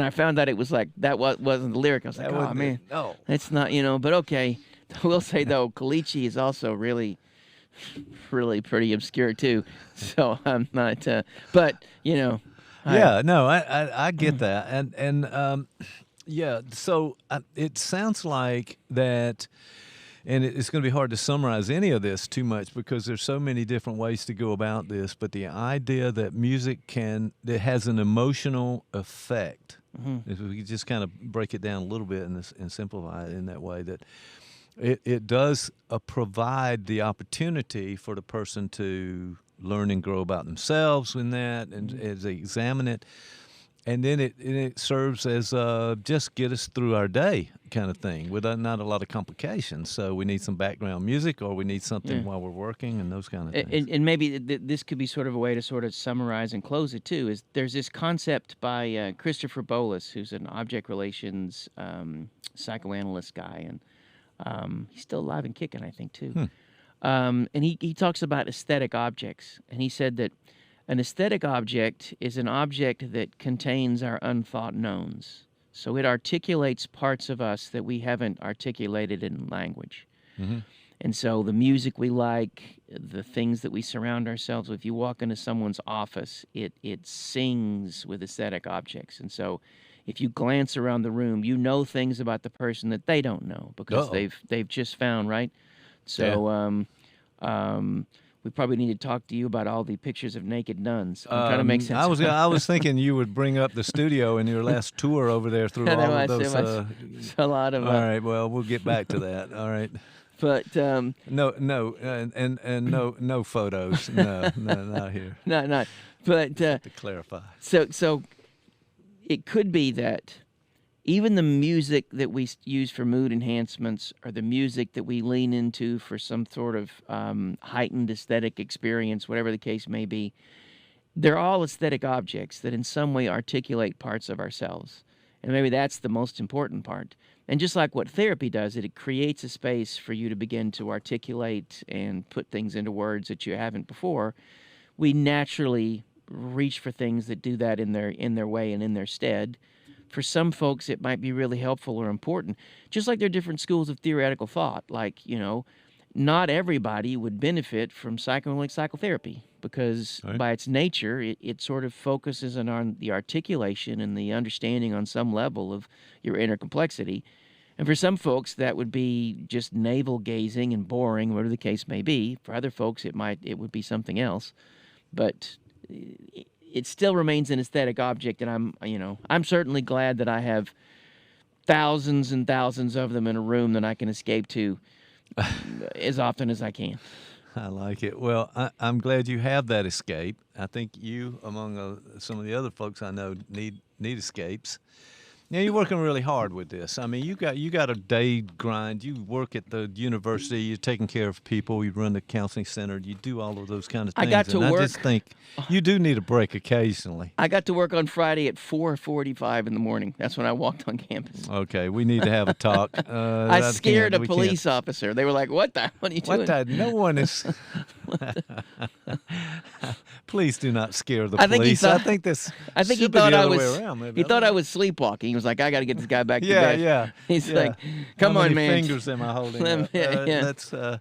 when I found out it was like that wasn't the lyric, I was like, That oh wasn't man, it. No. it's not, but okay. I will say though, Kalichi is also really, really pretty obscure too. So I'm not, but Yeah, no, I get that, and yeah. So it sounds like that, and it's going to be hard to summarize any of this too much because there's so many different ways to go about this. But the idea that music that has an emotional effect, if we could just kind of break it down a little bit and simplify it in that way, that it does provide the opportunity for the person to learn and grow about themselves in that, and as they examine it, and then it serves as just get us through our day kind of thing with not a lot of complications. So we need some background music, or we need something while we're working, and those kind of things. And maybe this could be sort of a way to sort of summarize and close it too. Is there's this concept by Christopher Bolus, who's an object relations psychoanalyst guy, and he's still alive and kicking, I think, too. And he talks about aesthetic objects, and he said that an aesthetic object is an object that contains our unthought knowns. So it articulates parts of us that we haven't articulated in language. And so the music we like, the things that we surround ourselves with, you walk into someone's office, it sings with aesthetic objects. And so if you glance around the room, you know things about the person that they don't know because they've just found, right? So we probably need to talk to you about all the pictures of naked nuns. I'm trying to make sense. I was thinking you would bring up the studio in your last tour over there through all of those. It's a lot of. All right, well, we'll get back to that. All right. But no, no photos. No, not here. No. But to clarify. So it could be that even the music that we use for mood enhancements, or the music that we lean into for some sort of heightened aesthetic experience, whatever the case may be, they're all aesthetic objects that in some way articulate parts of ourselves. And maybe that's the most important part. And just like what therapy does, it creates a space for you to begin to articulate and put things into words that you haven't before. We naturally reach for things that do that in their way and in their stead. For some folks, it might be really helpful or important. Just like there are different schools of theoretical thought. Like, not everybody would benefit from psychoanalytic psychotherapy because by its nature, it sort of focuses on the articulation and the understanding on some level of your inner complexity. And for some folks, that would be just navel-gazing and boring, whatever the case may be. For other folks, it would be something else. But it still remains an aesthetic object, and I'm certainly glad that I have thousands and thousands of them in a room that I can escape to as often as I can. I like it. Well, I'm glad you have that escape. I think you, among some of the other folks I know, need escapes. Now, you're working really hard with this. I mean, you got a day grind. You work at the university. You're taking care of people. You run the counseling center. You do all of those kind of things. I just think you do need a break occasionally. I got to work on Friday at 4:45 in the morning. That's when I walked on campus. Okay, we need to have a talk. I scared a police officer. They were like, "What are you doing?" No one is. Please do not scare the police. I think he thought I was sleepwalking. He was like, "I got to get this guy back to bed." Yeah. He's like, "Come on, man." How many fingers am I holding up? Yeah.